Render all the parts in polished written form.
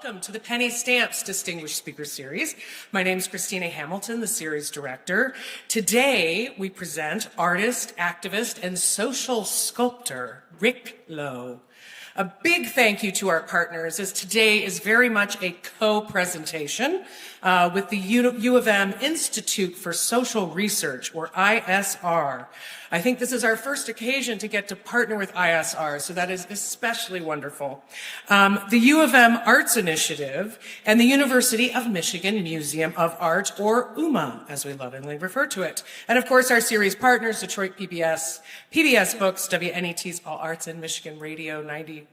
welcome to the Penny Stamps Distinguished Speaker Series. My name is Christina Hamilton, the series director. Today, we present artist, activist, and social sculptor, Rick Lowe. A big thank you to our partners, as today is very much a co-presentation with the U of M Institute for Social Research, or ISR. I think this is our first occasion to get to partner with ISR, so that is especially wonderful. The U of M Arts Initiative and the University of Michigan Museum of Art, or UMA, as we lovingly refer to it. And of course, our series partners, Detroit PBS, PBS Books, WNET's All Arts in Michigan Radio 91.7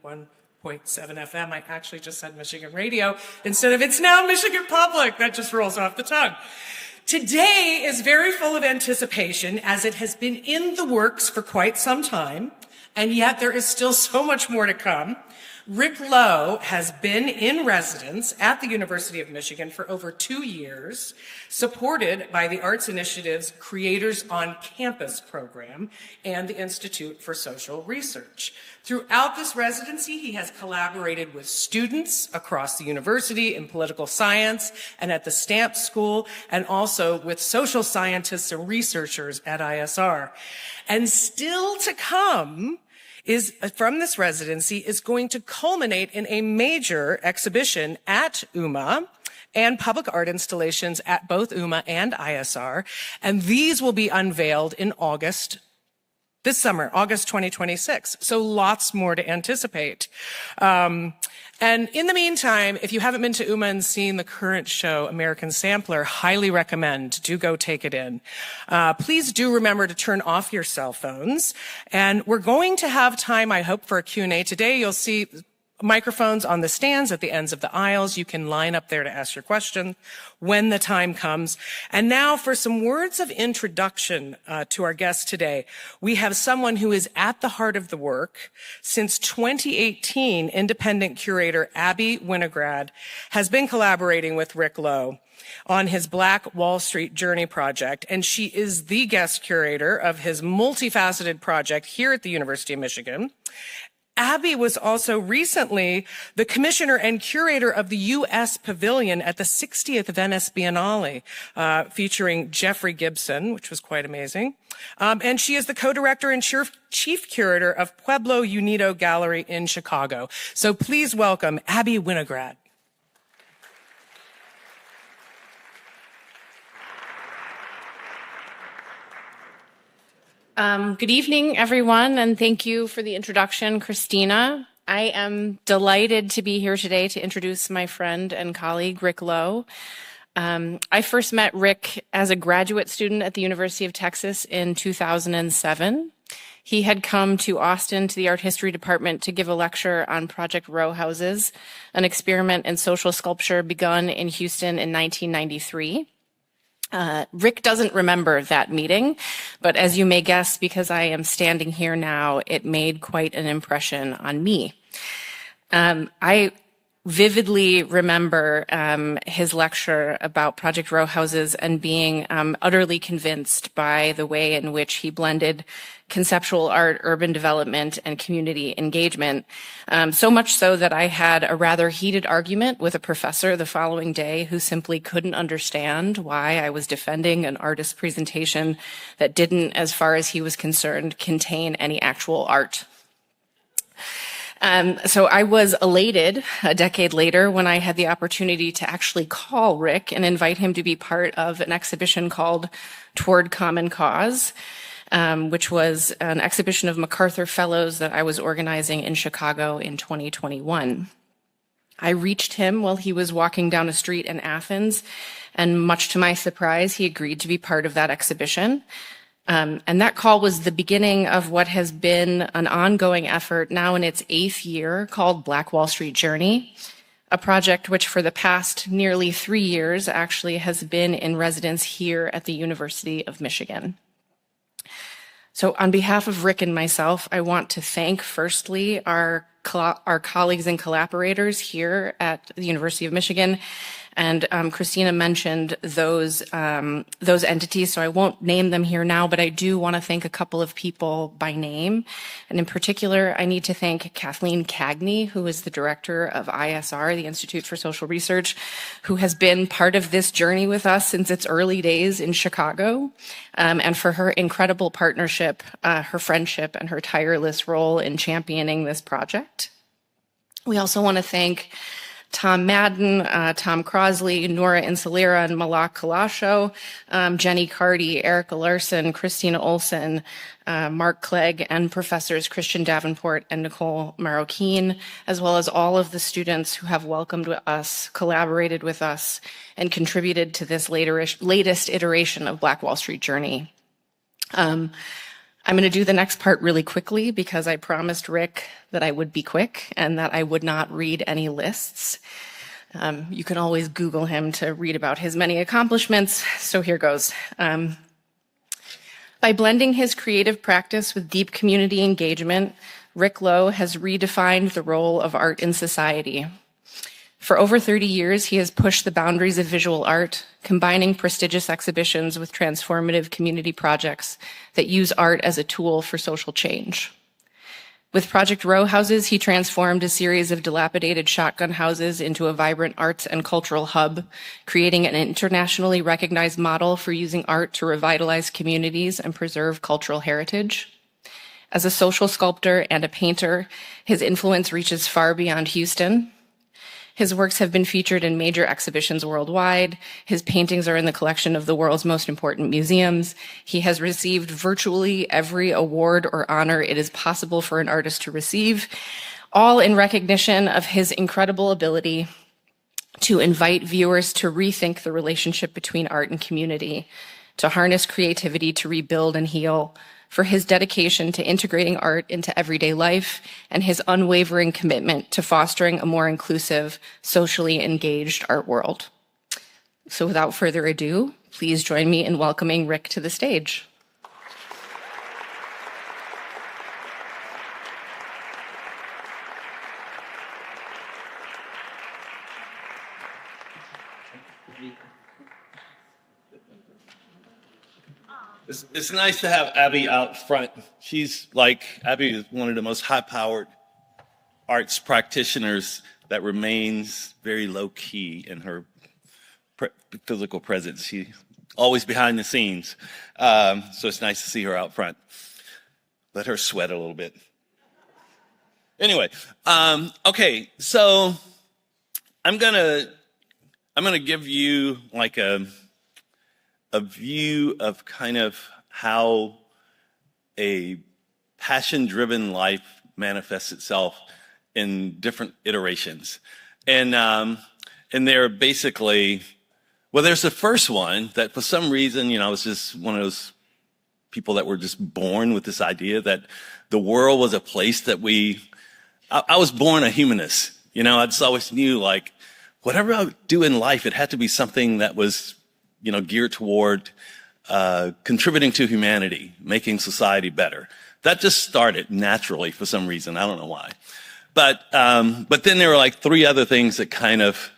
FM. I actually just said Michigan Radio instead of it's now Michigan Public. That just rolls off the tongue. Today is very full of anticipation, as it has been in the works for quite some time, and yet there is still so much more to come. Rick Lowe has been in residence at the University of Michigan for over 2 years, supported by the Arts Initiative's Creators on Campus program and the Institute for Social Research. Throughout this residency, he has collaborated with students across the university in political science and at the Stamp School, and also with social scientists and researchers at ISR. And still to come is from this residency is going to culminate in a major exhibition at UMA and public art installations at both UMA and ISR. And these will be unveiled in August this summer, August 2026. So lots more to anticipate. And in the meantime, if you haven't been to UMA and seen the current show, American Sampler, highly recommend. Do go take it in. Please do remember to turn off your cell phones. And we're going to have time, I hope, for a Q&A today. You'll see microphones on the stands at the ends of the aisles. You can line up there to ask your question when the time comes. And now for some words of introduction to our guest today. We have someone who is at the heart of the work. Since 2018, independent curator Abby Winograd has been collaborating with Rick Lowe on his Black Wall Street Journey project, and she is the guest curator of his multifaceted project here at the University of Michigan. Abby was also recently the commissioner and curator of the U.S. Pavilion at the 60th Venice Biennale, featuring Jeffrey Gibson, which was quite amazing. And she is the co-director and chief curator of Pueblo Unido Gallery in Chicago. So please welcome Abby Winograd. Good evening, everyone, and thank you for the introduction, Christina. I am delighted to be here today to introduce my friend and colleague, Rick Lowe. I first met Rick as a graduate student at the University of Texas in 2007. He had come to Austin to the art history department to give a lecture on Project Row Houses, an experiment in social sculpture begun in Houston in 1993. Rick doesn't remember that meeting, but as you may guess, because I am standing here now, it made quite an impression on me. I vividly remember his lecture about Project Row Houses and being utterly convinced by the way in which he blended conceptual art, urban development, and community engagement. So much so that I had a rather heated argument with a professor the following day who simply couldn't understand why I was defending an artist presentation that didn't, as far as he was concerned, contain any actual art. So I was elated a decade later when I had the opportunity to actually call Rick and invite him to be part of an exhibition called Toward Common Cause, which was an exhibition of MacArthur Fellows that I was organizing in Chicago in 2021. I reached him while he was walking down a street in Athens, and much to my surprise, he agreed to be part of that exhibition. And that call was the beginning of what has been an ongoing effort now in its 8th year called Black Wall Street Journey, a project which for the past nearly 3 years actually has been in residence here at the University of Michigan. So on behalf of Rick and myself, I want to thank firstly our colleagues and collaborators here at the University of Michigan, And Christina mentioned those entities, so I won't name them here now, but I do want to thank a couple of people by name. And in particular, I need to thank Kathleen Cagney, who is the director of ISR, the Institute for Social Research, who has been part of this journey with us since its early days in Chicago, and for her incredible partnership, her friendship, and her tireless role in championing this project. We also want to thank Tom Madden, Tom Crosley, Nora Insalera, and Malak Kalasho, Jenny Cardy, Erica Larson, Christina Olson, Mark Clegg, and professors Christian Davenport and Nicole Marroquin, as well as all of the students who have welcomed us, collaborated with us, and contributed to this latest iteration of Black Wall Street Journey. I'm going to do the next part really quickly because I promised Rick that I would be quick and that I would not read any lists. You can always Google him to read about his many accomplishments, so here goes. By blending his creative practice with deep community engagement, Rick Lowe has redefined the role of art in society. For over 30 years, he has pushed the boundaries of visual art, combining prestigious exhibitions with transformative community projects that use art as a tool for social change. With Project Row Houses, he transformed a series of dilapidated shotgun houses into a vibrant arts and cultural hub, creating an internationally recognized model for using art to revitalize communities and preserve cultural heritage. As a social sculptor and a painter, his influence reaches far beyond Houston. His works have been featured in major exhibitions worldwide. His paintings are in the collection of the world's most important museums. He has received virtually every award or honor it is possible for an artist to receive, all in recognition of his incredible ability to invite viewers to rethink the relationship between art and community, to harness creativity to rebuild and heal, for his dedication to integrating art into everyday life, and his unwavering commitment to fostering a more inclusive, socially engaged art world. So without further ado, please join me in welcoming Rick to the stage. It's nice to have Abby out front. Abby is one of the most high-powered arts practitioners that remains very low-key in her physical presence. She's always behind the scenes. So it's nice to see her out front. Let her sweat a little bit. Anyway, okay, so I'm gonna give you like a view of kind of how a passion-driven life manifests itself in different iterations. And they're basically, well, there's the first one that for some reason, I was just one of those people that were just born with this idea that the world was a place that I was born a humanist. I just always knew like, whatever I would do in life, it had to be something that was geared toward contributing to humanity, making society better. That just started naturally for some reason. I don't know why. But then there were like three other things that kind of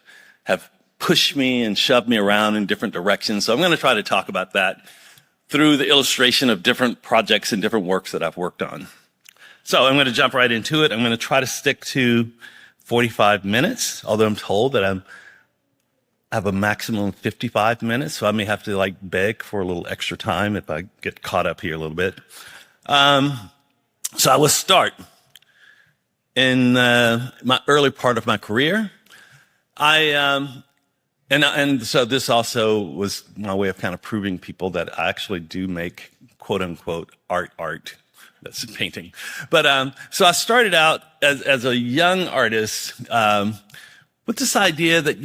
have pushed me and shoved me around in different directions. So I'm going to try to talk about that through the illustration of different projects and different works that I've worked on. So I'm going to jump right into it. I'm going to try to stick to 45 minutes, although I'm told that I have a maximum of 55 minutes, so I may have to beg for a little extra time if I get caught up here a little bit. So I will start. In my early part of my career, and so this also was my way of kind of proving people that I actually do make quote unquote art. That's painting. But so I started out as a young artist with this idea that,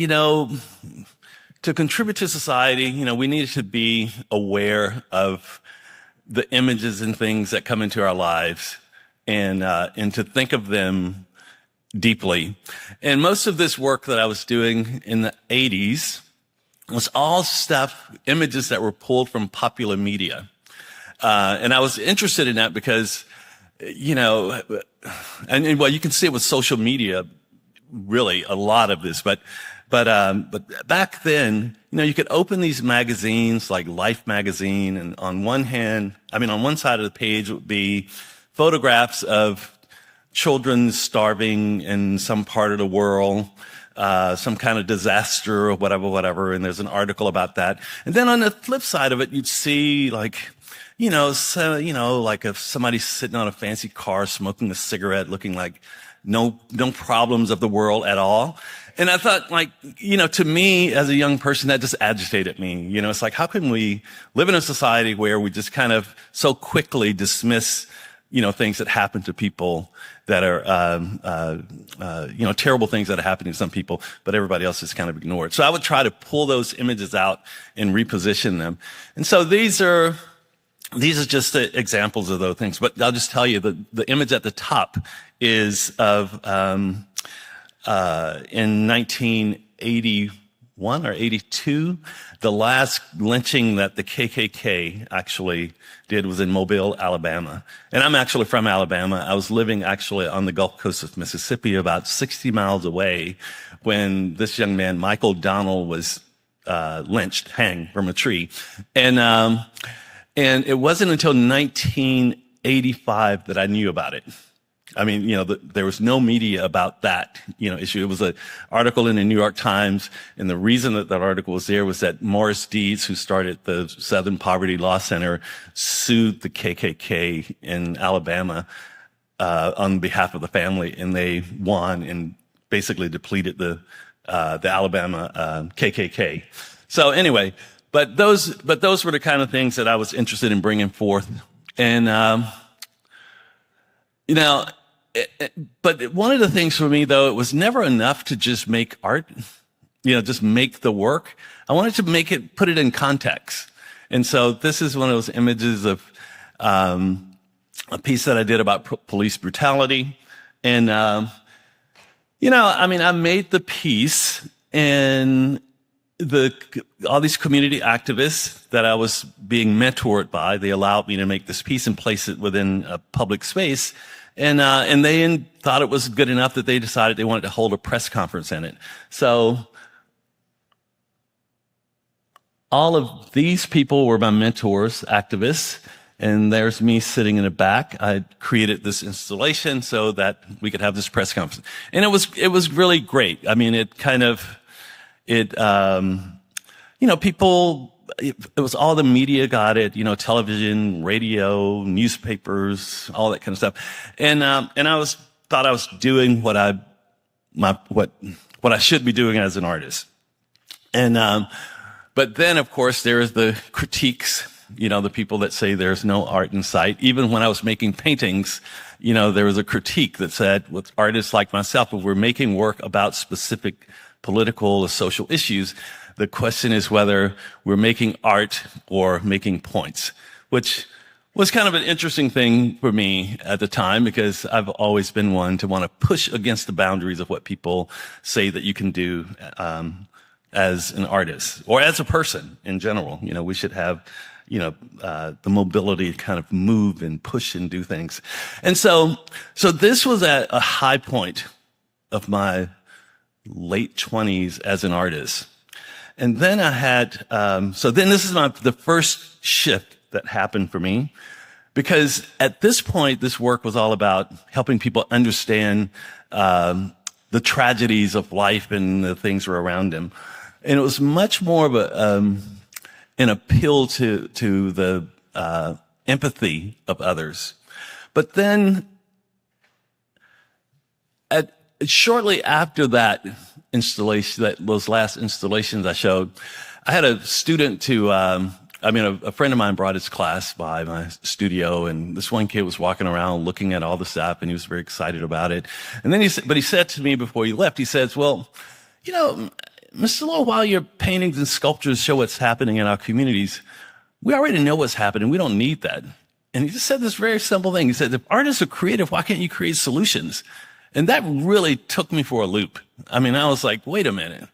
to contribute to society, we needed to be aware of the images and things that come into our lives and to think of them deeply. And most of this work that I was doing in the 80s was all images that were pulled from popular media. And I was interested in that because, and well, you can see it with social media, really a lot of this, but But back then, you could open these magazines like Life magazine, and on one side of the page would be photographs of children starving in some part of the world, some kind of disaster or whatever, and there's an article about that. And then on the flip side of it, you'd see like if somebody's sitting on a fancy car smoking a cigarette, looking like no problems of the world at all. And I thought, to me as a young person, that just agitated me. It's like, how can we live in a society where we just kind of so quickly dismiss, things that happen to people that are, terrible things that are happening to some people, but everybody else is kind of ignored. So I would try to pull those images out and reposition them. And so these are just the examples of those things. But I'll just tell you, the image at the top is of, in 1981 or 82, the last lynching that the KKK actually did was in Mobile, Alabama. And I'm actually from Alabama. I was living actually on the Gulf Coast of Mississippi, about 60 miles away, when this young man, Michael Donnell, was hanged from a tree. And it wasn't until 1985 that I knew about it. There was no media about that, issue. It was an article in the New York Times, and the reason that article was there was that Morris Deeds, who started the Southern Poverty Law Center, sued the KKK in Alabama on behalf of the family, and they won and basically depleted the Alabama KKK. So anyway, but those were the kind of things that I was interested in bringing forth, and but one of the things for me, though, it was never enough to just make art, just make the work. I wanted to put it in context. And so this is one of those images of a piece that I did about police brutality. And, I made the piece, and all these community activists that I was being mentored by, they allowed me to make this piece and place it within a public space. And they thought it was good enough that they decided they wanted to hold a press conference in it. So all of these people were my mentors, activists, and there's me sitting in the back. I created this installation so that we could have this press conference. And it was really great. People, it was all the media got it, television, radio, newspapers, all that kind of stuff. And I thought I was doing what I should be doing as an artist. And, but then of course there's the critiques, the people that say there's no art in sight. Even when I was making paintings, there was a critique that said, with artists like myself, if we're making work about specific political or social issues, the question is whether we're making art or making points, which was kind of an interesting thing for me at the time, because I've always been one to want to push against the boundaries of what people say that you can do as an artist or as a person in general. We should have, the mobility to kind of move and push and do things. And so this was at a high point of my late 20s as an artist. And then I had, then this is the first shift that happened for me, because at this point, this work was all about helping people understand, the tragedies of life and the things that were around them. And it was much more of an appeal to the, empathy of others. But then shortly after that installation, those last installations I showed, I had a student a friend of mine brought his class by my studio, and this one kid was walking around looking at all the stuff, and he was very excited about it. And then he said to me before he left, he says, well, Mr. Lowe, while your paintings and sculptures show what's happening in our communities, we already know what's happening. We don't need that. And he just said this very simple thing. He said, if artists are creative, why can't you create solutions? And that really took me for a loop. I was like, wait a minute.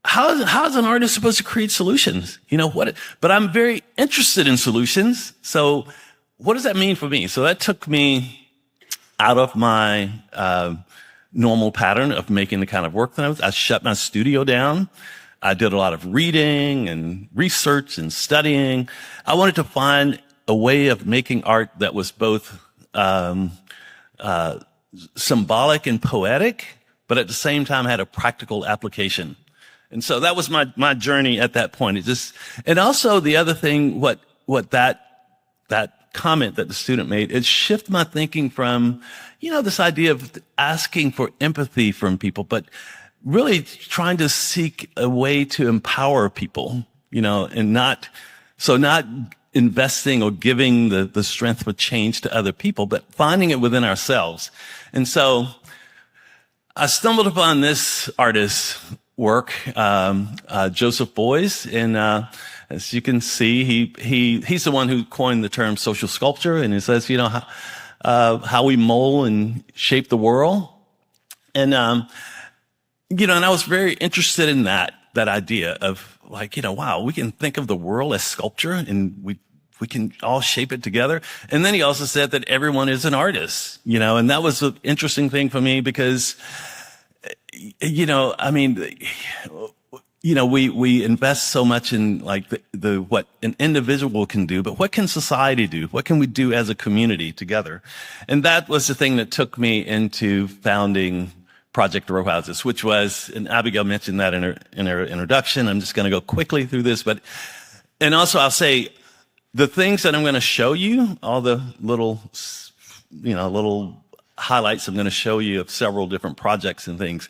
How is an artist supposed to create solutions? But I'm very interested in solutions. So what does that mean for me? So that took me out of my, normal pattern of making the kind of work that I shut my studio down. I did a lot of reading and research and studying. I wanted to find a way of making art that was both symbolic and poetic, but at the same time had a practical application. And so that was my journey at that point. And also the other thing, what that comment that the student made, it shifted my thinking from, this idea of asking for empathy from people, but really trying to seek a way to empower people, and not investing or giving the strength for change to other people, but finding it within ourselves. And so I stumbled upon this artist's work, Joseph Beuys, and as you can see, he's the one who coined the term social sculpture, and he says, how we mold and shape the world. And and I was very interested in that idea of wow, we can think of the world as sculpture and we can all shape it together. And then he also said that everyone is an artist, and that was an interesting thing for me because, we invest so much in what an individual can do, but what can society do? What can we do as a community together? And that was the thing that took me into founding Project Row Houses, which was, and Abigail mentioned that in her introduction. I'm just going to go quickly through this, and also I'll say the things that I'm going to show you, all the little highlights I'm going to show you of several different projects and things.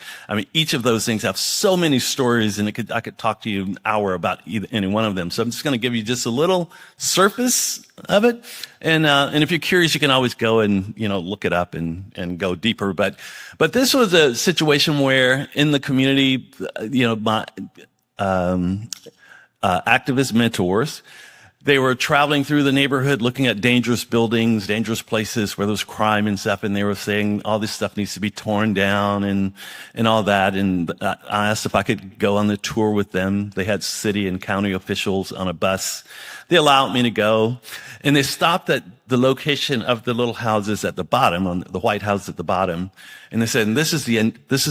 Each of those things have so many stories, and I could talk to you an hour about any one of them. So I'm just going to give you just a little surface of it. And if you're curious, you can always go and, look it up and go deeper. But this was a situation where in the community, my, activist mentors, they were traveling through the neighborhood, looking at dangerous buildings, dangerous places where there's crime and stuff. And they were saying all this stuff needs to be torn down and all that. And I asked if I could go on the tour with them. They had city and county officials on a bus. They allowed me to go. And they stopped at the location of the little houses at the bottom, on the white house at the bottom. And they said, this is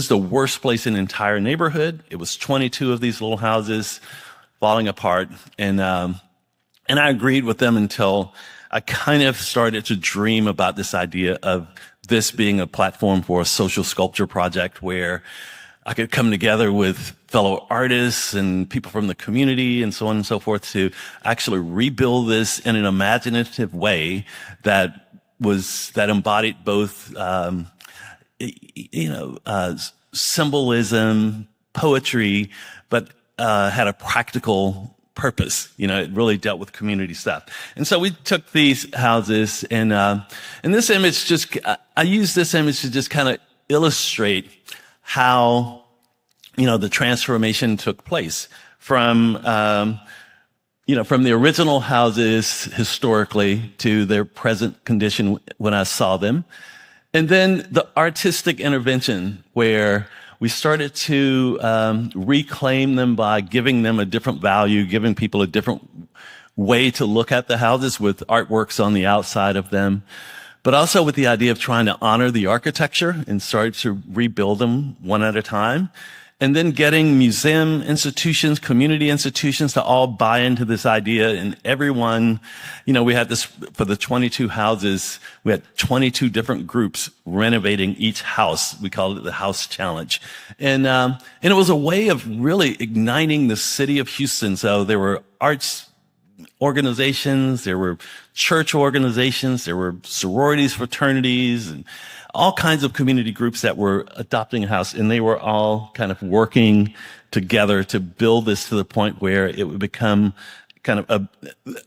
the worst place in the entire neighborhood. It was 22 of these little houses falling apart. And I agreed with them until I kind of started to dream about this idea of this being a platform for a social sculpture project where I could come together with fellow artists and people from the community and so on and so forth to actually rebuild this in an imaginative way that embodied both, symbolism, poetry, but had a practical purpose. It really dealt with community stuff. And so we took these houses and this image I used this image to just kind of illustrate how, the transformation took place from the original houses historically to their present condition when I saw them. And then the artistic intervention where we started to reclaim them by giving them a different value, giving people a different way to look at the houses with artworks on the outside of them, but also with the idea of trying to honor the architecture and start to rebuild them one at a time. And then getting museum institutions, community institutions to all buy into this idea. And everyone, we had this for the 22 houses, we had 22 different groups renovating each house. We called it the House Challenge. And it was a way of really igniting the city of Houston. So there were arts organizations, there were church organizations, there were sororities, fraternities, and all kinds of community groups that were adopting a house, and they were all kind of working together to build this to the point where it would become kind of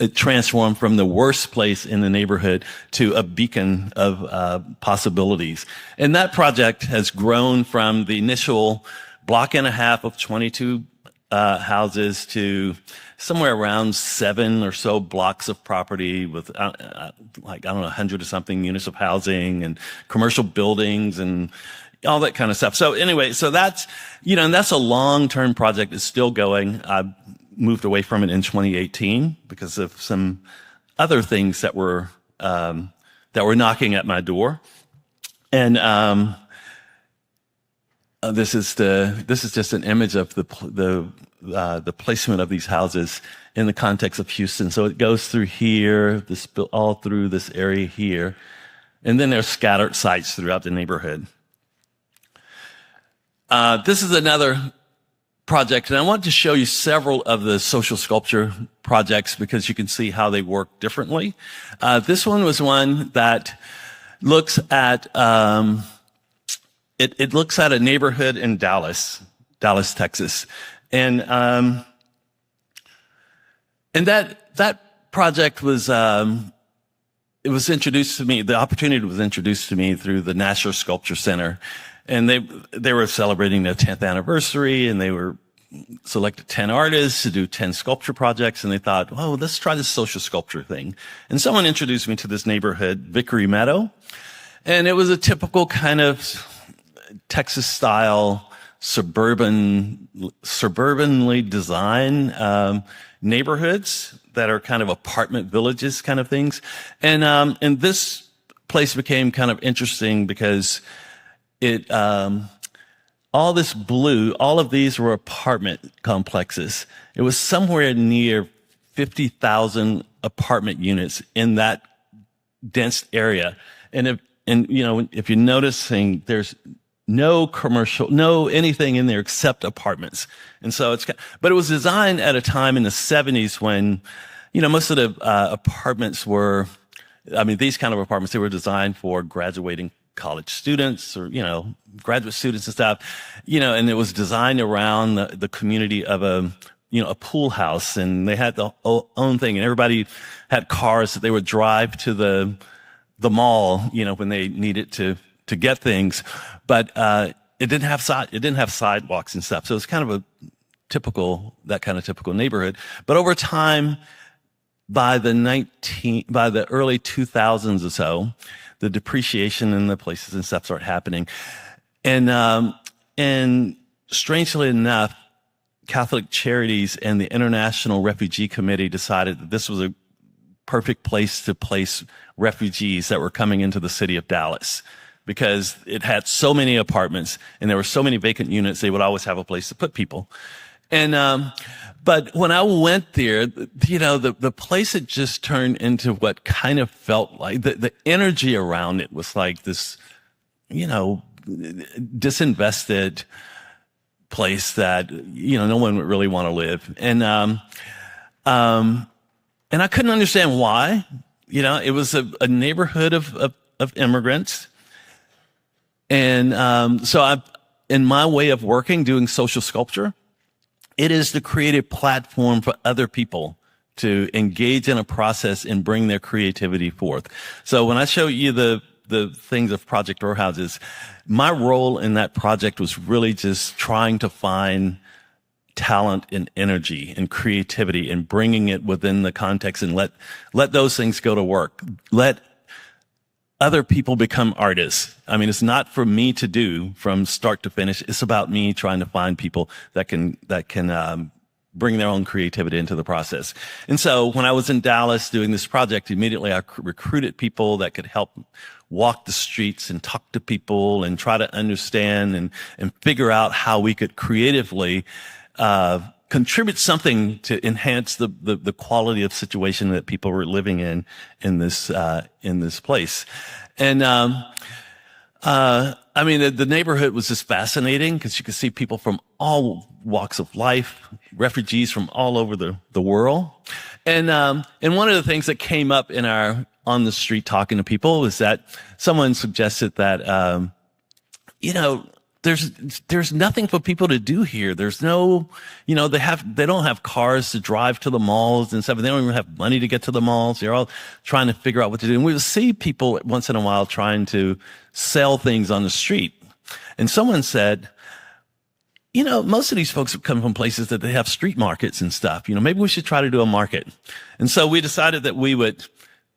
it transformed from the worst place in the neighborhood to a beacon of possibilities. And that project has grown from the initial block and a half of 22 houses to somewhere around 7 or so blocks of property with 100 or something units of housing and commercial buildings and all that kind of stuff. So anyway, so that's, and that's a long-term project. It's still going. I moved away from it in 2018 because of some other things that were knocking at my door. And this is just an image of the placement of these houses in the context of Houston. So it goes through here, all through this area here, and then there's scattered sites throughout the neighborhood. This is another project, and I want to show you several of the social sculpture projects because you can see how they work differently. This one was one that looks at it looks at a neighborhood in Dallas, Texas, and that project was it was introduced to me. The opportunity was introduced to me through the National Sculpture Center. And they were celebrating their 10th anniversary, and they were selected 10 artists to do 10 sculpture projects. And they thought, oh, let's try this social sculpture thing. And someone introduced me to this neighborhood, Vickery Meadow. And it was a typical kind of Texas style, suburbanly designed, neighborhoods that are kind of apartment villages kind of things. And this place became kind of interesting because all this blue, all of these were apartment complexes. It was somewhere near 50,000 apartment units in that dense area. And if you're noticing, there's no commercial, no anything in there except apartments. And so but it was designed at a time in the 70s when, most of the apartments were, these kind of apartments, they were designed for graduating college students or, graduate students and stuff, and it was designed around the community of a pool house, and they had the own thing, and everybody had cars that they would drive to the mall, when they needed to get things, but, it didn't have sidewalks and stuff. So it's kind of typical neighborhood. But over time, by the early 2000s or so, the depreciation in the places and stuff started happening. And strangely enough, Catholic Charities and the International Refugee Committee decided that this was a perfect place to place refugees that were coming into the city of Dallas because it had so many apartments and there were so many vacant units, they would always have a place to put people. And, but when I went there, the place had just turned into what kind of felt like the energy around it was like this, disinvested place that, no one would really want to live. And I couldn't understand why, it was a neighborhood of immigrants. And, so in my way of working, doing social sculpture, it is to create a platform for other people to engage in a process and bring their creativity forth. So when I show you the things of Project Row Houses, my role in that project was really just trying to find talent and energy and creativity and bringing it within the context and let those things go to work. Let other people become artists. It's not for me to do from start to finish. It's about me trying to find people that can bring their own creativity into the process. And so when I was in Dallas doing this project, immediately I recruited people that could help walk the streets and talk to people and try to understand and figure out how we could creatively contribute something to enhance the quality of situation that people were living in this place. And, the neighborhood was just fascinating because you could see people from all walks of life, refugees from all over the world. And one of the things that came up on the street talking to people was that someone suggested that, there's nothing for people to do here. There's no, they don't have cars to drive to the malls and stuff. They don't even have money to get to the malls. They're all trying to figure out what to do. And we would see people once in a while trying to sell things on the street. And someone said, most of these folks come from places that they have street markets and stuff. Maybe we should try to do a market. And so we decided that we would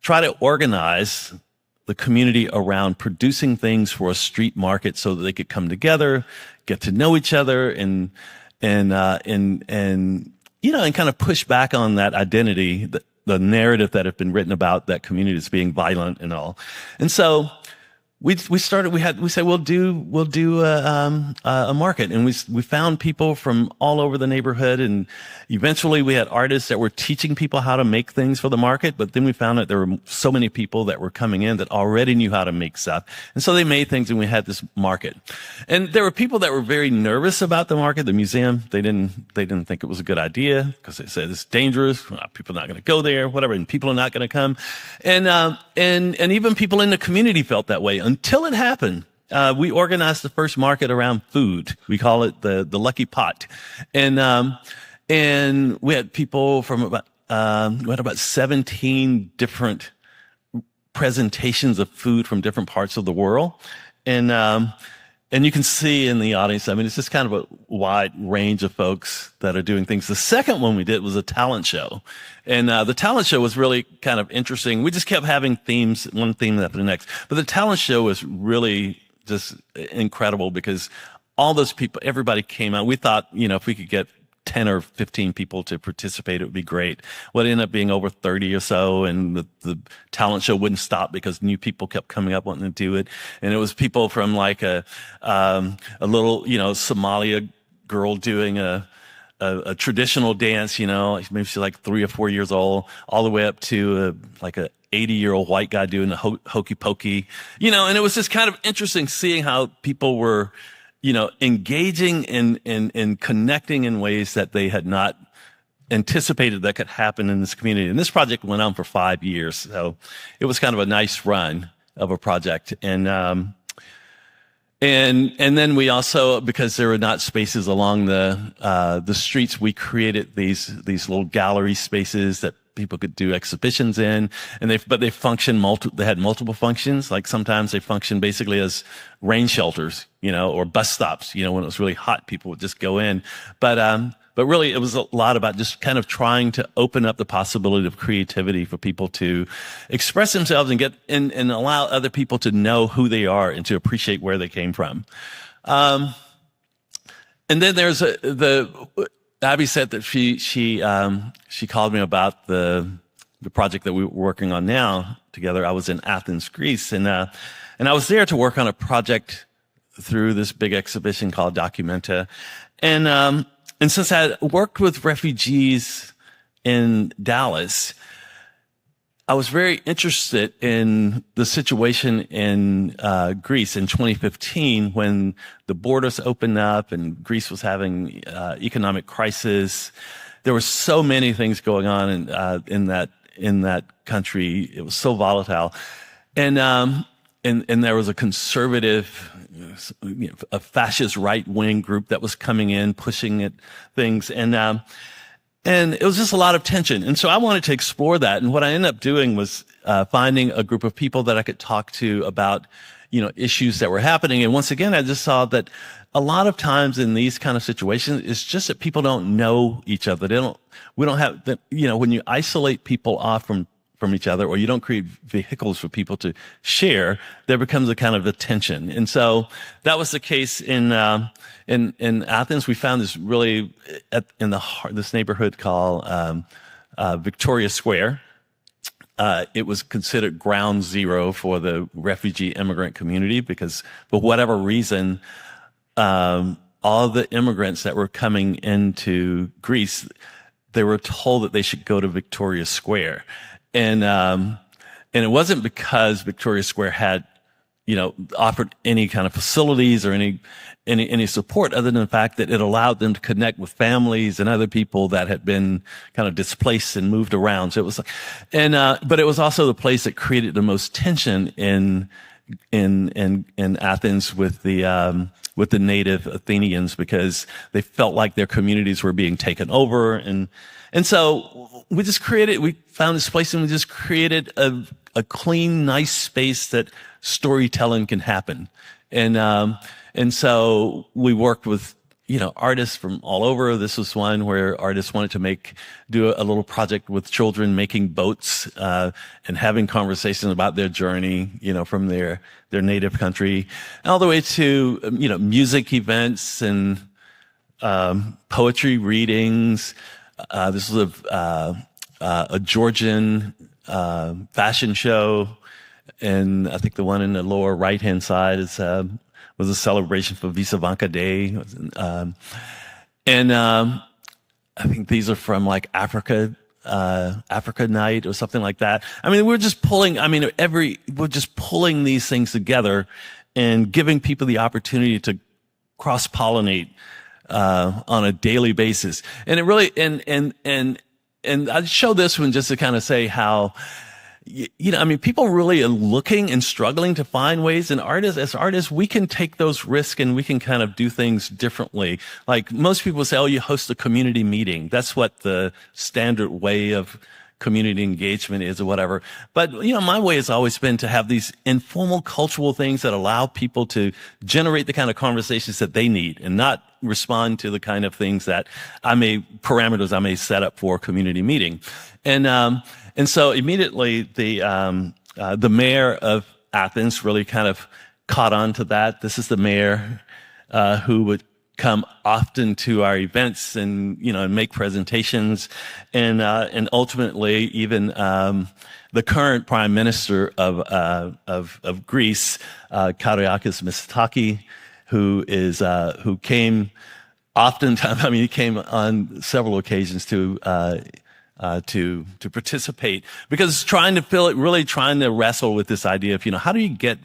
try to organize the community around producing things for a street market so that they could come together, get to know each other and kind of push back on that identity, the narrative that had been written about that community as being violent and all. And so we said we'll do a market, and we found people from all over the neighborhood, and eventually we had artists that were teaching people how to make things for the market. But then we found that there were so many people that were coming in that already knew how to make stuff, and so they made things, and we had this market. And there were people that were very nervous about the market. The museum, they didn't think it was a good idea because they said it's dangerous. People are not going to go there, whatever, and people are not going to come, and even people in the community felt that way. Until it happened, we organized the first market around food. We call it the Lucky Pot, and we had people from about 17 different presentations of food from different parts of the world, and you can see in the audience, I mean, it's just kind of a wide range of folks that are doing things. The second one we did was a talent show. And the talent show was really kind of interesting. We just kept having themes, one theme after the next. But the talent show was really just incredible because all those people, everybody came out. We thought, if we could get 10 or 15 people to participate, it would be great. Well, it ended up being over 30 or so, and the talent show wouldn't stop because new people kept coming up wanting to do it. And it was people from like a little, Somalia girl doing a traditional dance, maybe she's like 3 or 4 years old, all the way up to like a 80-year-old white guy doing the hokey pokey, and it was just kind of interesting seeing how people were engaging and connecting in ways that they had not anticipated that could happen in this community. And this project went on for 5 years. So it was kind of a nice run of a project. And then we also, because there were not spaces along the streets, we created these little gallery spaces that people could do exhibitions in, and they function they had multiple functions. Like sometimes they function basically as rain shelters, or bus stops. When it was really hot, people would just go in. But really, it was a lot about just kind of trying to open up the possibility of creativity for people to express themselves and and allow other people to know who they are and to appreciate where they came from. And then there's Abby said that she called me about the project that we were working on now together. I was in Athens, Greece, and I was there to work on a project through this big exhibition called Documenta. And since I had worked with refugees in Dallas, I was very interested in the situation in Greece in 2015 when the borders opened up and Greece was having economic crisis. There were so many things going on in that country. It was so volatile, and there was a conservative, a fascist right-wing group that was coming in, pushing at things, and it was just a lot of tension. And so I wanted to explore that. And what I ended up doing was finding a group of people that I could talk to about, issues that were happening. And once again, I just saw that a lot of times in these kind of situations, it's just that people don't know each other. We don't have, when you isolate people off from each other, or you don't create vehicles for people to share, there becomes a kind of a tension. And so that was the case in Athens. We found this really in this neighborhood called Victoria Square. It was considered ground zero for the refugee immigrant community because, for whatever reason, all the immigrants that were coming into Greece, they were told that they should go to Victoria Square. And it wasn't because Victoria Square had, offered any kind of facilities or any support other than the fact that it allowed them to connect with families and other people that had been kind of displaced and moved around. So it was, but it was also the place that created the most tension in Athens with the native Athenians, because they felt like their communities were being taken over. And so we found this place and we just created a clean, nice space that storytelling can happen. And so we worked with, artists from all over. This was one where artists wanted to do a little project with children making boats, and having conversations about their journey, from their native country, all the way to, music events and, poetry readings. This was a Georgian fashion show, And I think the one in the lower right-hand side was a celebration for Visa Vanca Day. I think these are from like Africa Night or something like that. I mean, we're just pulling these things together and giving people the opportunity to cross-pollinate on a daily basis. And it really, and I show this one just to kind of say how, I mean, people really are looking and struggling to find ways. And as artists, we can take those risks and we can kind of do things differently. Like most people say, oh, you host a community meeting. That's what the standard way of community engagement is or whatever. But, my way has always been to have these informal cultural things that allow people to generate the kind of conversations that they need and not respond to the kind of things that parameters I may set up for a community meeting. And so immediately the mayor of Athens really kind of caught on to that. This is the mayor who would come often to our events and make presentations, and ultimately even the current prime minister of Greece, Kyriakos Mitsotakis, who came oftentimes. I mean, he came on several occasions to participate, because trying to wrestle with this idea of, how do you get,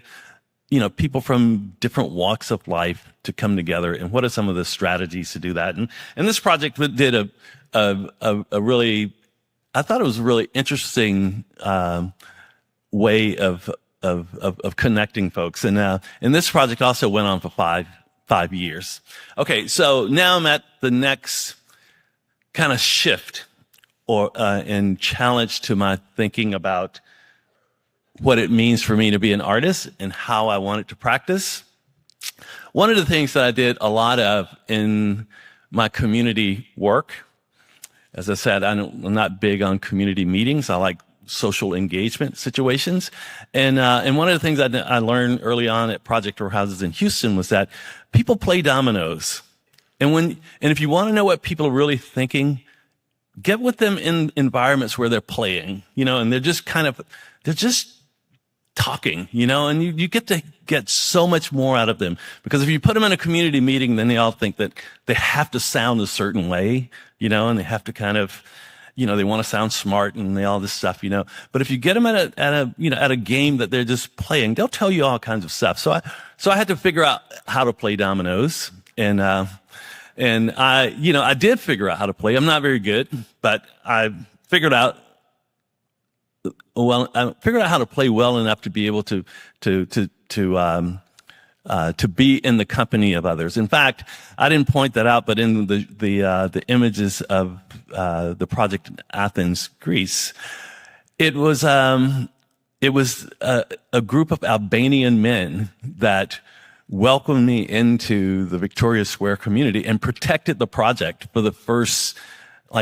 people from different walks of life to come together, and what are some of the strategies to do that? And this project did a really, I thought it was a really interesting way of connecting folks. And this project also went on for five years. Okay, so now I'm at the next kind of shift and challenge to my thinking about what it means for me to be an artist and how I want it to practice. One of the things that I did a lot of in my community work, as I said, I'm not big on community meetings. I like social engagement situations. And one of the things I learned early on at Project Row Houses in Houston was that people play dominoes. And if you want to know what people are really thinking, get with them in environments where they're playing, and they're just talking, and you get to get so much more out of them. Because if you put them in a community meeting, then they all think that they have to sound a certain way, and they have to kind of, they want to sound smart and all this stuff, But if you get them at a game that they're just playing, they'll tell you all kinds of stuff. So I had to figure out how to play dominoes, and I did figure out how to play. I'm not very good, but I figured out how to play well enough to be able to be in the company of others. In fact, I didn't point that out, but in the images of the project in Athens, Greece, it was a group of Albanian men that welcomed me into the Victoria Square community and protected the project for the first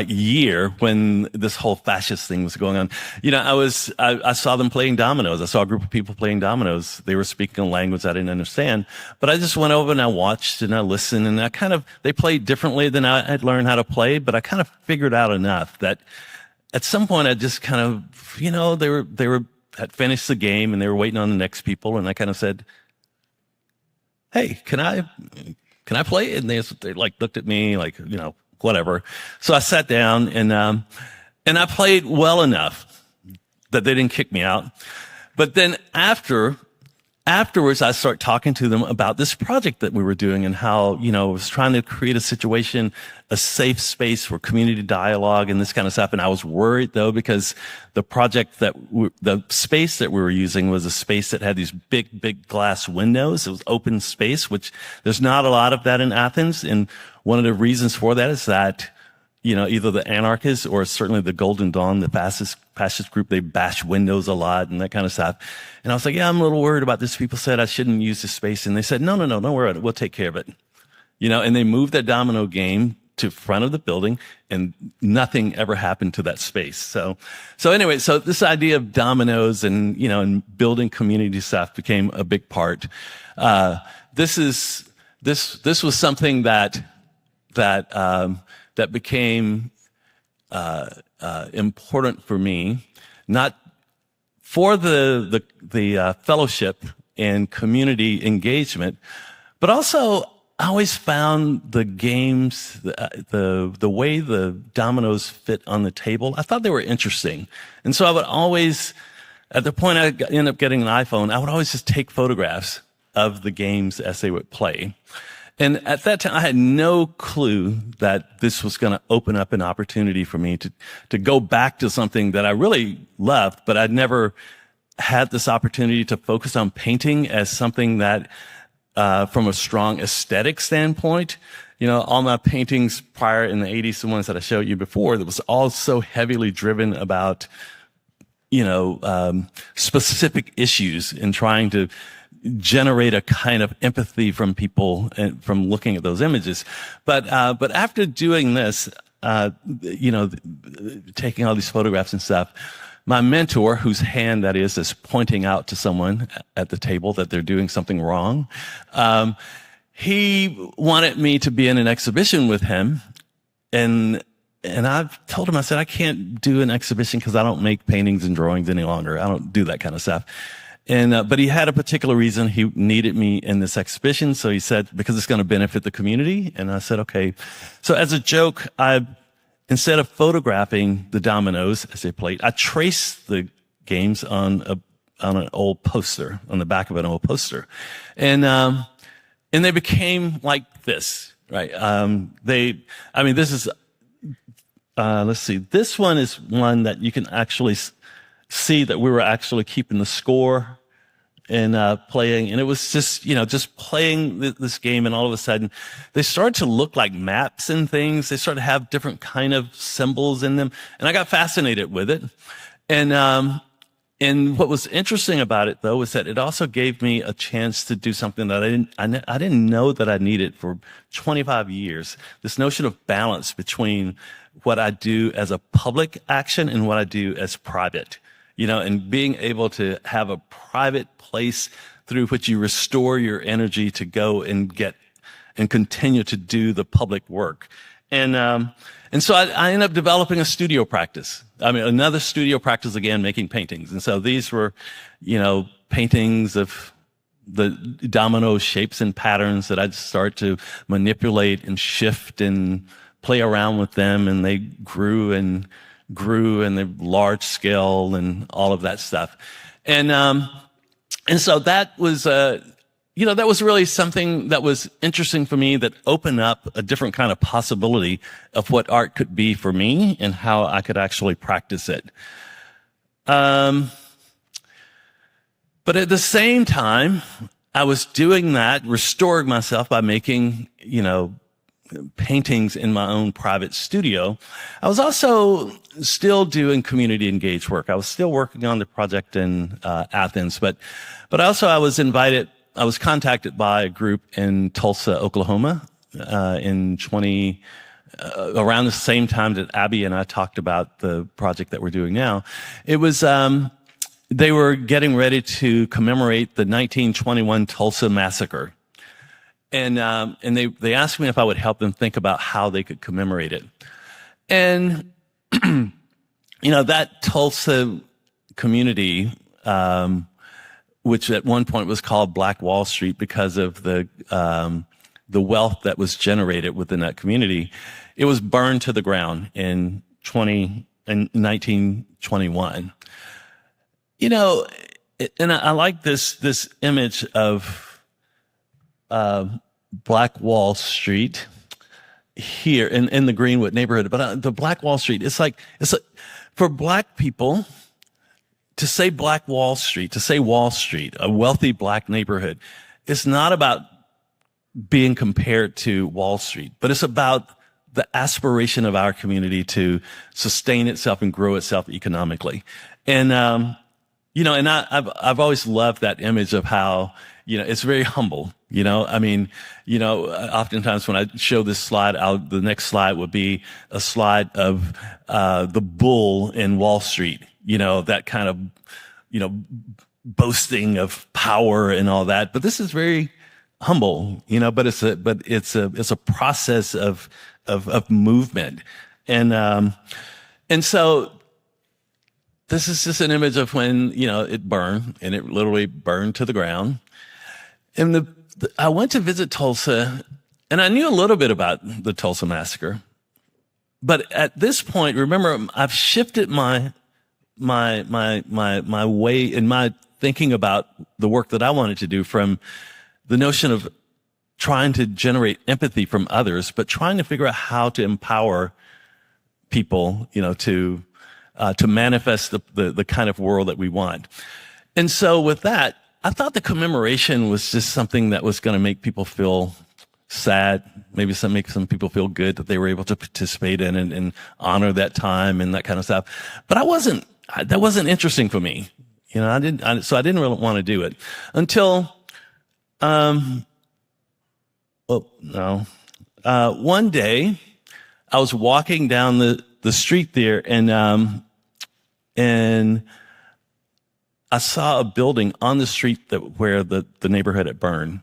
year when this whole fascist thing was going on. I saw them playing dominoes. I saw a group of people playing dominoes. They were speaking a language I didn't understand, but I just went over and I watched and I listened, and they played differently than I had learned how to play, but I kind of figured out enough that at some point I just kind of, they had finished the game and they were waiting on the next people, and I kind of said, hey, can I play? And they looked at me whatever. So I sat down and I played well enough that they didn't kick me out. But then afterwards, I start talking to them about this project that we were doing and how, I was trying to create a situation, a safe space for community dialogue and this kind of stuff. And I was worried though, because the the space that we were using was a space that had these big glass windows. It was open space, which there's not a lot of that in Athens. And one of the reasons for that is that, either the anarchists or certainly the Golden Dawn, the fascist group, they bash windows a lot and that kind of stuff. And I was like, yeah, I'm a little worried about this. People said I shouldn't use this space. And they said, no, don't worry about it. We'll take care of it. And they moved that domino game to front of the building, and nothing ever happened to that space. So anyway, so this idea of dominoes and, and building community stuff became a big part. This was something that became important for me, not for the fellowship and community engagement, but also I always found the games, the way the dominoes fit on the table, I thought they were interesting. And so I would always, at the point I ended up getting an iPhone, I would always just take photographs of the games as they would play. And at that time, I had no clue that this was going to open up an opportunity for me to go back to something that I really loved, but I'd never had this opportunity to focus on painting as something that, from a strong aesthetic standpoint, all my paintings prior in the 80s, the ones that I showed you before, that was all so heavily driven about, specific issues and trying to generate a kind of empathy from people and from looking at those images. But after doing this, taking all these photographs and stuff, my mentor, whose hand that is pointing out to someone at the table that they're doing something wrong, he wanted me to be in an exhibition with him. And I've told him, I said, I can't do an exhibition because I don't make paintings and drawings any longer. I don't do that kind of stuff. But he had a particular reason he needed me in this exhibition. So he said, because it's going to benefit the community. And I said, okay. So as a joke, instead of photographing the dominoes as they played, I traced the games on an old poster, on the back of an old poster. And they became like this, right? This is, let's see. This one is one that you can actually see that we were actually keeping the score and playing, and it was just playing this game, and all of a sudden they started to look like maps and things. They started to have different kind of symbols in them, and I got fascinated with it. And what was interesting about it, though, was that it also gave me a chance to do something that I didn't know that I needed for 25 years. This notion of balance between what I do as a public action and what I do as private. And being able to have a private place through which you restore your energy to go and continue to do the public work. And so I ended up developing a studio practice. Another studio practice again, making paintings. And so these were, paintings of the domino shapes and patterns that I'd start to manipulate and shift and play around with them. And they grew and they're large scale and all of that stuff. And so that was, that was really something that was interesting for me, that opened up a different kind of possibility of what art could be for me and how I could actually practice it. But at the same time, I was doing that, restoring myself by making, paintings in my own private studio. I was also still doing community engaged work. I was still working on the project in Athens, but also I was contacted by a group in Tulsa, Oklahoma, around the same time that Abby and I talked about the project that we're doing now. It was, they were getting ready to commemorate the 1921 Tulsa massacre. And they asked me if I would help them think about how they could commemorate it. And, that Tulsa community, which at one point was called Black Wall Street because of the wealth that was generated within that community, it was burned to the ground in 1921. And I like this image of Black Wall Street here in the Greenwood neighborhood. But the Black Wall Street, it's like for Black people to say Black Wall Street, to say Wall Street, a wealthy Black neighborhood, it's not about being compared to Wall Street, but it's about the aspiration of our community to sustain itself and grow itself economically. And, and I've always loved that image of how, it's very humble. Oftentimes when I show this slide, the next slide would be a slide of, the bull in Wall Street, that kind of, boasting of power and all that. But this is very humble, but it's a process of movement. And so this is just an image of when, it burned, and it literally burned to the ground. And I went to visit Tulsa, and I knew a little bit about the Tulsa massacre. But at this point, remember, I've shifted my way in my thinking about the work that I wanted to do from the notion of trying to generate empathy from others, but trying to figure out how to empower people, to manifest the kind of world that we want. And so with that, I thought the commemoration was just something that was going to make people feel sad, maybe make some people feel good that they were able to participate in and honor that time and that kind of stuff. But that wasn't interesting for me. So I didn't really want to do it until, one day I was walking down the street there and I saw a building on the street where the neighborhood had burned.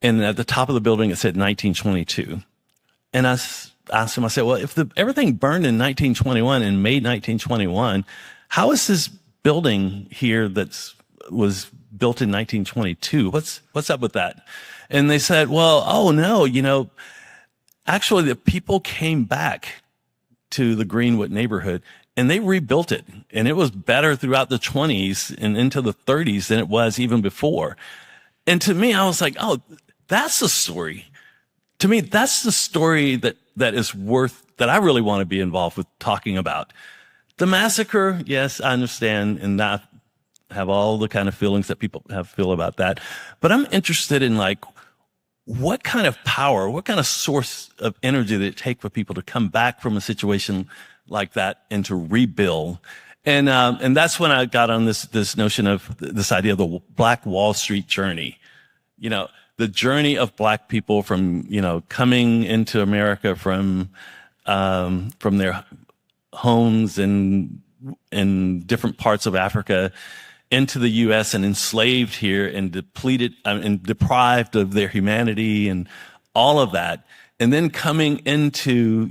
And at the top of the building, it said 1922. And I asked him, I said, well, if everything burned in 1921 and made 1921, how is this building here was built in 1922? What's up with that? And they said, well, oh no, actually the people came back to the Greenwood neighborhood and they rebuilt it. And it was better throughout the 20s and into the 30s than it was even before. And to me, I was like, oh, that's the story. To me, that's the story that I really want to be involved with talking about. The massacre, yes, I understand, and I have all the kind of feelings that people feel about that. But I'm interested in what kind of power, what kind of source of energy did it take for people to come back from a situation like that and to rebuild? And that's when I got on this notion of this idea of the Black Wall Street journey. The journey of Black people from, coming into America from their homes in different parts of Africa into the U.S. and enslaved here and depleted and deprived of their humanity and all of that. And then coming into,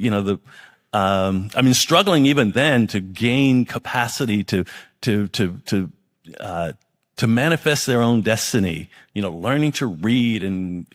struggling even then to gain capacity to manifest their own destiny, learning to read and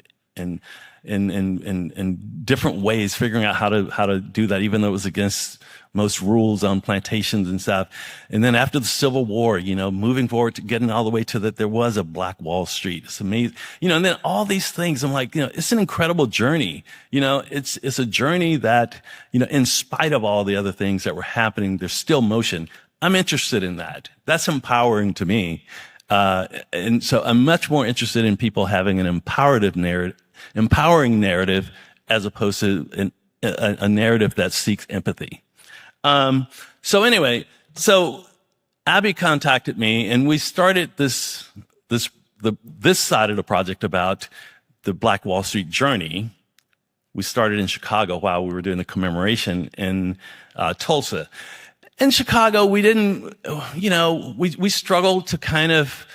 different ways, figuring out how to do that, even though it was against most rules on plantations and stuff. And then after the Civil War, moving forward to getting all the way to that there was a Black Wall Street. It's amazing. And then all these things, I'm like, it's an incredible journey. It's a journey that, in spite of all the other things that were happening, there's still motion. I'm interested in that. That's empowering to me. And so I'm much more interested in people having an empowering narrative as opposed to a narrative that seeks empathy. So Abby contacted me and we started this side of the project about the Black Wall Street journey. We started in Chicago while we were doing the commemoration in Tulsa. In Chicago, we didn't, we struggled to kind of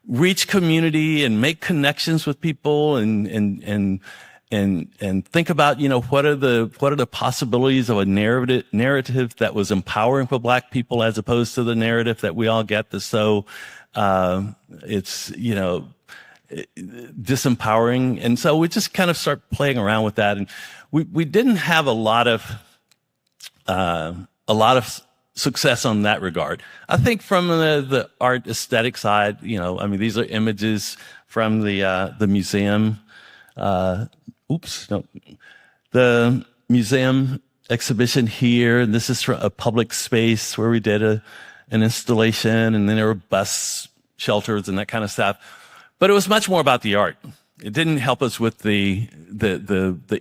reach community and make connections with people and think about, what are the possibilities of a narrative that was empowering for Black people as opposed to the narrative that we all get that's so, it's, disempowering. And so we just kind of start playing around with that. And we didn't have a lot of success on that regard. I think from the art aesthetic side, these are images from the museum. The museum exhibition here. And this is from a public space where we did an installation, and then there were bus shelters and that kind of stuff. But it was much more about the art. It didn't help us with the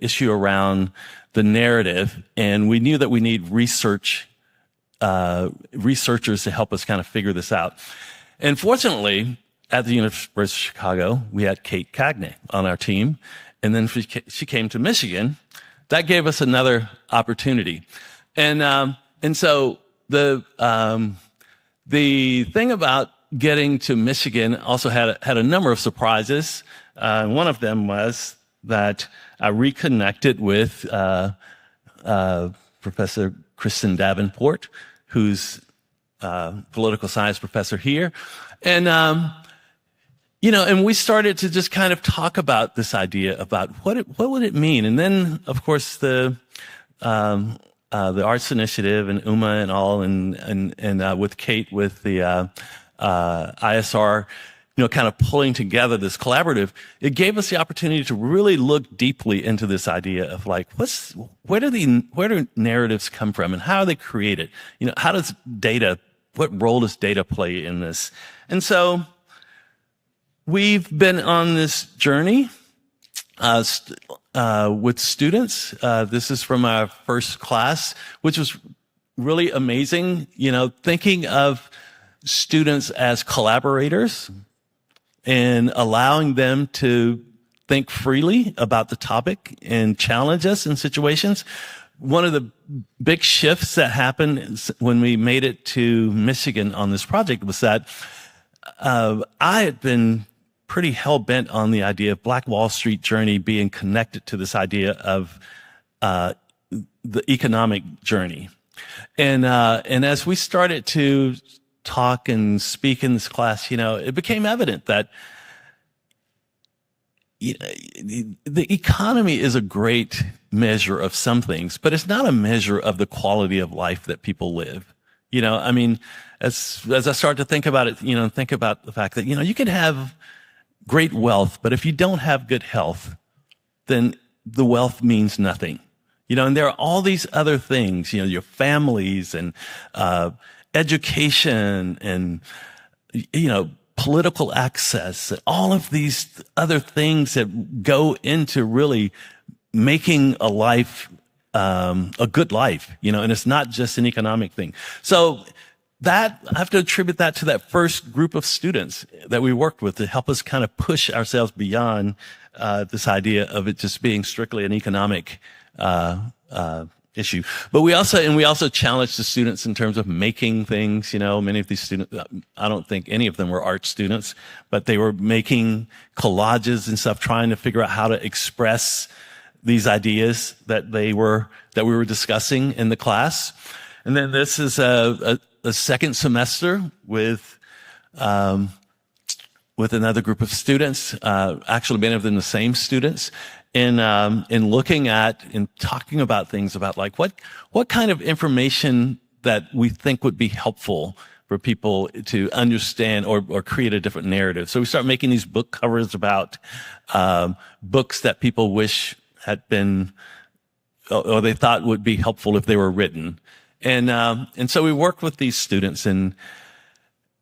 issue around the narrative, and we knew that we need researchers to help us kind of figure this out. And fortunately, at the University of Chicago, we had Kate Cagney on our team, and then she came to Michigan. That gave us another opportunity, and so the thing about getting to Michigan also had a number of surprises. One of them was that I reconnected with Professor Kristen Davenport, who's political science professor here. And, and we started to just kind of talk about this idea about what would it mean? And then, of course, the Arts Initiative and UMA and all, and with Kate, with the ISR, kind of pulling together this collaborative, it gave us the opportunity to really look deeply into this idea of like, where do narratives come from and how are they created? How does what role does data play in this? And so we've been on this journey, with students. This is from our first class, which was really amazing, thinking of students as collaborators and allowing them to think freely about the topic and challenge us in situations. One of the big shifts that happened when we made it to Michigan on this project was that I had been pretty hell-bent on the idea of Black Wall Street journey being connected to this idea of the economic journey. And as we started to talk and speak in this class, it became evident that the economy is a great measure of some things, but it's not a measure of the quality of life that people live. As I start to think about it, think about the fact that, you can have great wealth, but if you don't have good health, then the wealth means nothing. And there are all these other things, your families and, education and, political access, and all of these other things that go into really making a life, a good life, and it's not just an economic thing. So I have to attribute that to that first group of students that we worked with to help us kind of push ourselves beyond, this idea of it just being strictly an economic, issue. But we also challenged the students in terms of making things. Many of these students, I don't think any of them were art students, but they were making collages and stuff, trying to figure out how to express these ideas that we were discussing in the class. And then this is a second semester with another group of students, actually many of them the same students, in looking at and talking about things about like what kind of information that we think would be helpful for people to understand or create a different narrative. So we start making these book covers about books that people wish had been or they thought would be helpful if they were written. And so we worked with these students and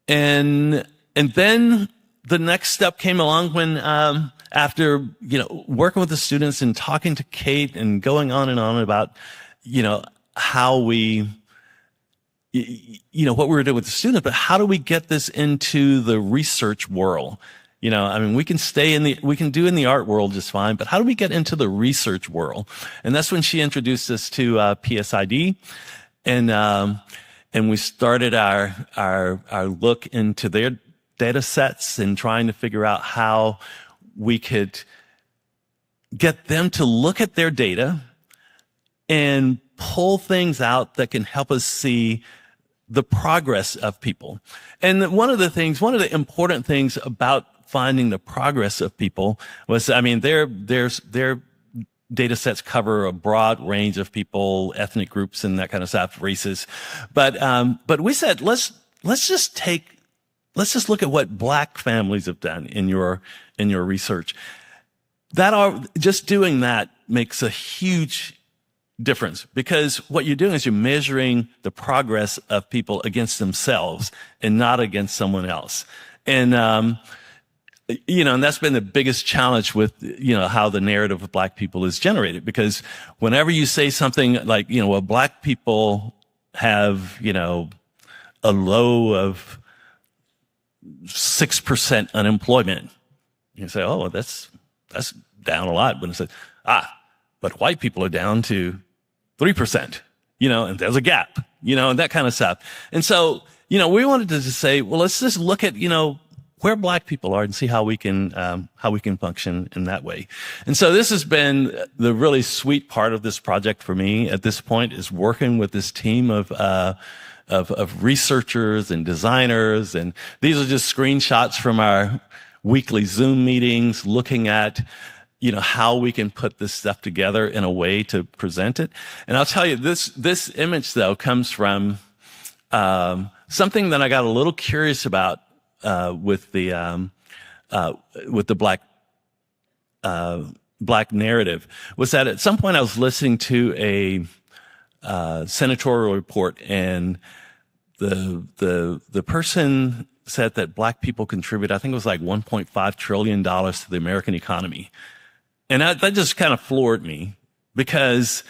then the next step came along when after, working with the students and talking to Kate and going on and on about, how we, what we were doing with the students, but how do we get this into the research world? We can do in the art world just fine, but how do we get into the research world? And that's when she introduced us to PSID, and we started our look into their data sets and trying to figure out how we could get them to look at their data and pull things out that can help us see the progress of people. And one of the important things about finding the progress of people was, their data sets cover a broad range of people, ethnic groups and that kind of stuff, races. But we said, let's just look at what Black families have done in your research. Just doing that makes a huge difference, because what you're doing is you're measuring the progress of people against themselves and not against someone else. And, and that's been the biggest challenge with, how the narrative of Black people is generated, because whenever you say something like, Black people have, a low of 6% unemployment. You say, oh, that's down a lot. But it says, but white people are down to 3%, and there's a gap, and that kind of stuff. And so, we wanted to just say, well, let's just look at, where Black people are and see how we can function in that way. And so this has been the really sweet part of this project for me at this point, is working with this team of of researchers and designers. And these are just screenshots from our weekly Zoom meetings, looking at, how we can put this stuff together in a way to present it. And I'll tell you, this image though comes from something that I got a little curious about with the black narrative, was that at some point I was listening to a senatorial report, and the person said that black people contribute, I think it was like $1.5 trillion to the American economy. And that just kind of floored me, because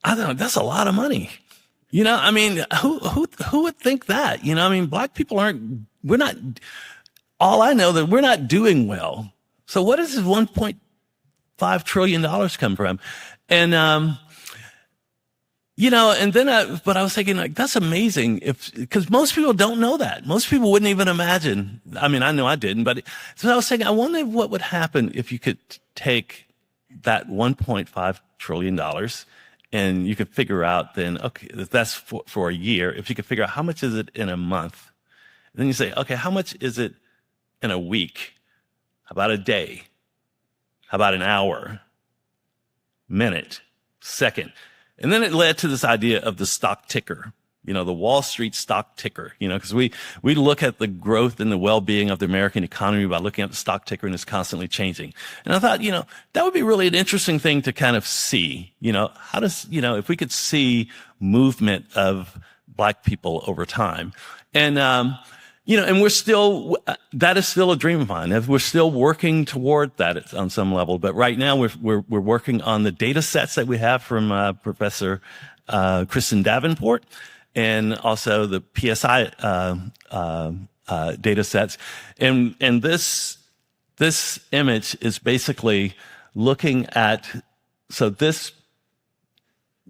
I don't know, that's a lot of money. Who would think that? Black people all I know that we're not doing well. So what does this $1.5 trillion come from? And, but I was thinking, like, that's amazing because most people don't know that. Most people wouldn't even imagine. I know I didn't, so I was thinking, I wonder what would happen if you could take that $1.5 trillion and you could figure out then, okay, if that's for a year, if you could figure out how much is it in a month, and then you say, okay, how much is it in a week? How about a day? How about an hour? Minute? Second? And then it led to this idea of the stock ticker, the Wall Street stock ticker, because we look at the growth and the well-being of the American economy by looking at the stock ticker, and it's constantly changing. And I thought, that would be really an interesting thing to kind of see, how does, if we could see movement of black people over time. And, and we're still, that is still a dream of mine. We're still working toward that on some level. But right now we're working on the data sets that we have from, Professor, Kristen Davenport, and also the PSI, data sets. And this image is basically looking at, so this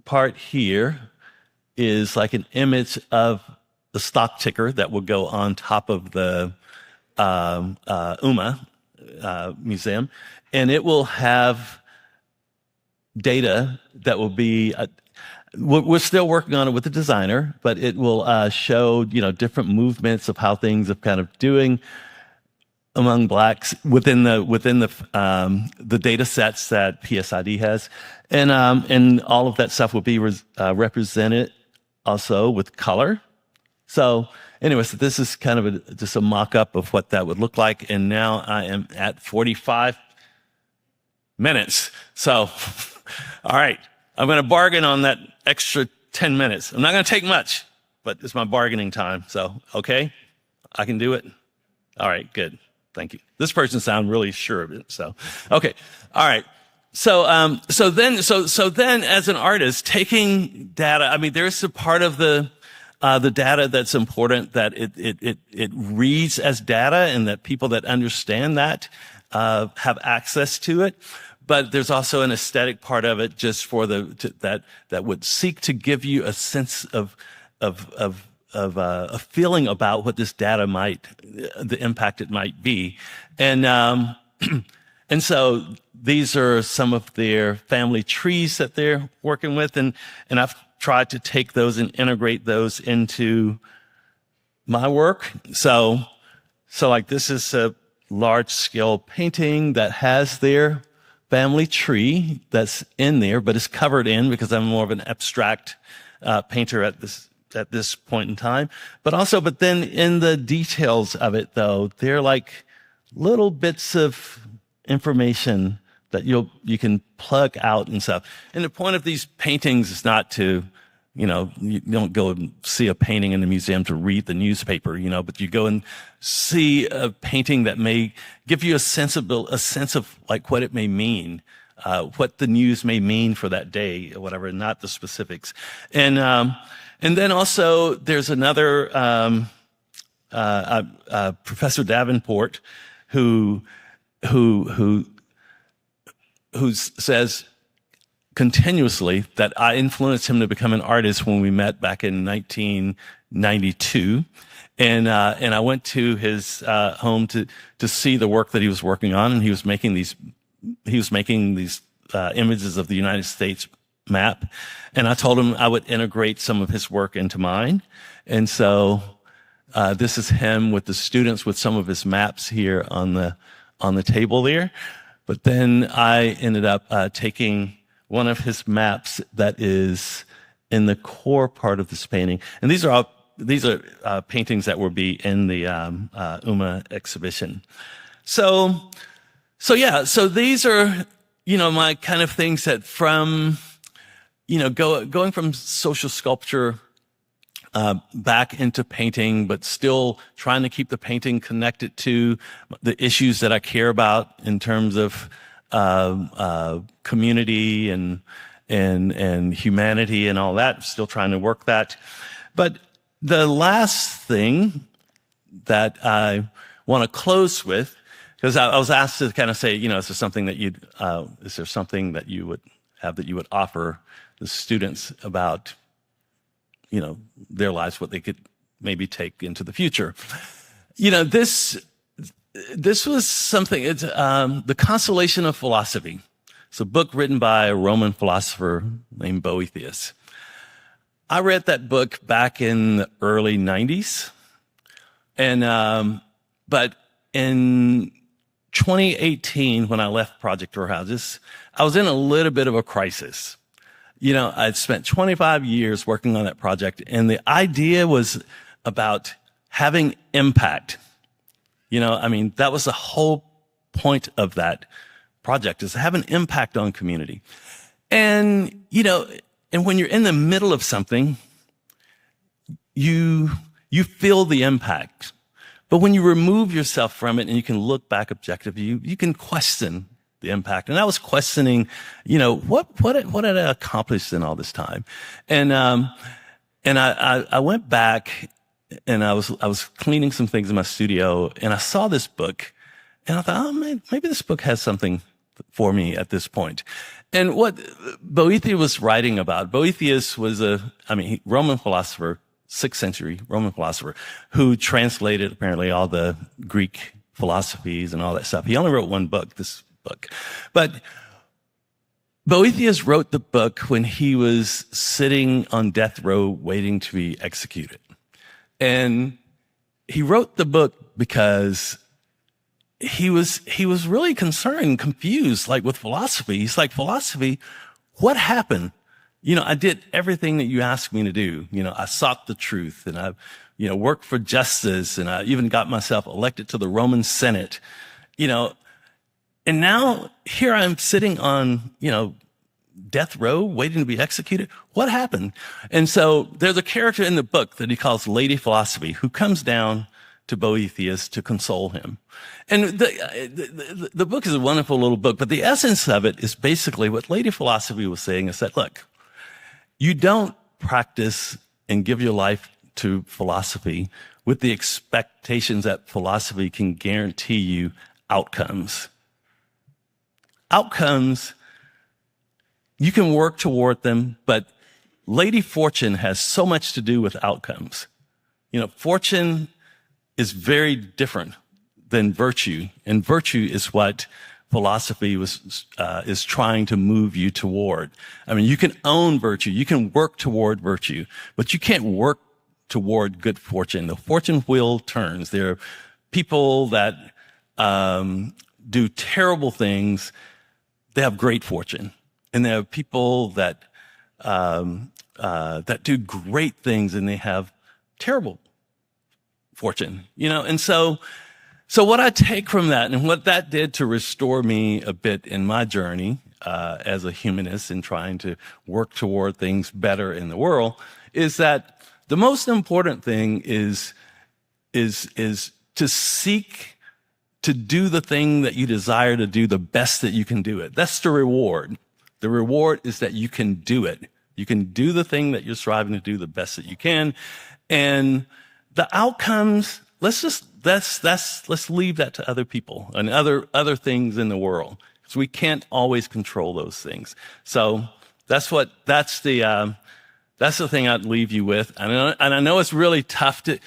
part here is like an image of the stock ticker that will go on top of the UMA museum, and it will have data that will be. We're still working on it with the designer, but it will show different movements of how things are kind of doing among blacks within the data sets that PSID has, and all of that stuff will be represented also with color. So anyways, this is kind of just a mock-up of what that would look like. And now I am at 45 minutes. So, all right, I'm going to bargain on that extra 10 minutes. I'm not going to take much, but it's my bargaining time. So, okay, I can do it. All right, good. Thank you. This person sounds really sure of it. So, okay, all right. So then as an artist, taking data, there's a part of the data that's important, that it reads as data, and that people that understand that have access to it. But there's also an aesthetic part of it, just for that would seek to give you a sense of a feeling about what this data the impact it might be, and so these are some of their family trees that they're working with, and I've tried to take those and integrate those into my work. So like, this is a large scale painting that has their family tree that's in there, but it's covered in because I'm more of an abstract painter at this point in time. But then in the details of it though, they're like little bits of information that you can plug out and stuff. And the point of these paintings is not to, you don't go and see a painting in the museum to read the newspaper, but you go and see a painting that may give you a sense of like what it may mean, what the news may mean for that day or whatever, not the specifics. And then also there's another, Professor Davenport who says continuously that I influenced him to become an artist when we met back in 1992. And I went to his home to see the work that he was working on, and he was making these images of the United States map. And I told him I would integrate some of his work into mine. And so this is him with the students with some of his maps here on the table there. But then I ended up taking one of his maps that is in the core part of this painting. And these are paintings that will be in the UMA exhibition. So these are, my kind of things that from, going from social sculpture back into painting, but still trying to keep the painting connected to the issues that I care about in terms of community and humanity and all that. Still trying to work that. But the last thing that I want to close with, because I was asked to kind of say, is there something that you would have that you would offer the students about, their lives, what they could maybe take into the future. This was something, it's The Consolation of Philosophy. It's a book written by a Roman philosopher named Boethius. I read that book back in the early 90s. But in 2018, when I left Project Warehouses, I was in a little bit of a crisis. I'd spent 25 years working on that project, and the idea was about having impact. That was the whole point of that project, is to have an impact on community. And, and when you're in the middle of something, you feel the impact. But when you remove yourself from it and you can look back objectively, you can question the impact. And I was questioning, what had I accomplished in all this time? And I went back and I was cleaning some things in my studio, and I saw this book, and I thought, oh man, maybe this book has something for me at this point. And what Boethius was writing about, Boethius was Roman philosopher, 6th century Roman philosopher, who translated apparently all the Greek philosophies and all that stuff. He only wrote one book, this book. But Boethius wrote the book when he was sitting on death row waiting to be executed. And he wrote the book because he was really concerned, confused, like with philosophy. He's like, philosophy, what happened? I did everything that you asked me to do. I sought the truth, and I, worked for justice, and I even got myself elected to the Roman Senate, and now here I'm sitting on, death row waiting to be executed. What happened? And so there's a character in the book that he calls Lady Philosophy, who comes down to Boethius to console him. And the book is a wonderful little book, but the essence of it is basically what Lady Philosophy was saying is that, look, you don't practice and give your life to philosophy with the expectations that philosophy can guarantee you outcomes. Outcomes, you can work toward them, but Lady Fortune has so much to do with outcomes. Fortune is very different than virtue, and virtue is what philosophy is trying to move you toward. You can own virtue, you can work toward virtue, but you can't work toward good fortune. The fortune wheel turns. There are people that do terrible things, they have great fortune, and there are people that do great things and they have terrible fortune. And so what I take from that, and what that did to restore me a bit in my journey as a humanist in trying to work toward things better in the world, is that the most important thing is to seek to do the thing that you desire to do the best that you can do it. That's the reward. The reward is that you can do it. You can do the thing that you're striving to do the best that you can. And the outcomes, let's leave that to other people and other things in the world, because we can't always control those things. So that's the thing I'd leave you with. And I know it's really tough to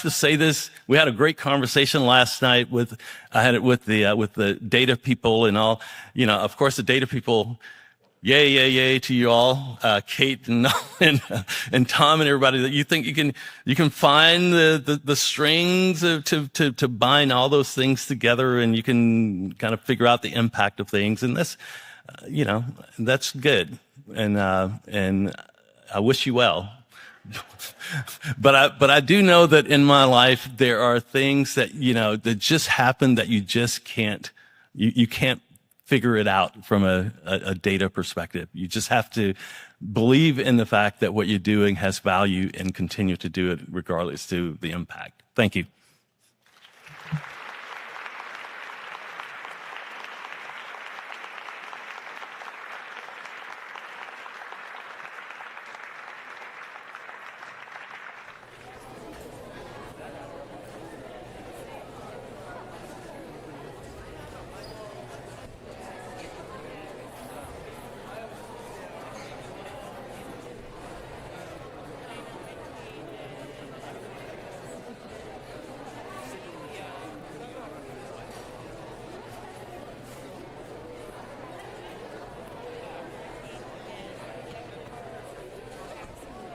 say this. We had a great conversation last night with the data people and all. Of course, the data people, yay, yay, yay to you all, Kate and, and Tom and everybody, that you think you can find the strings to bind all those things together, and you can kind of figure out the impact of things. And that's, that's good. And I wish you well. But I do know that in my life, there are things that, that just happen that you just can't, you can't figure it out from a data perspective. You just have to believe in the fact that what you're doing has value and continue to do it regardless to the impact. Thank you.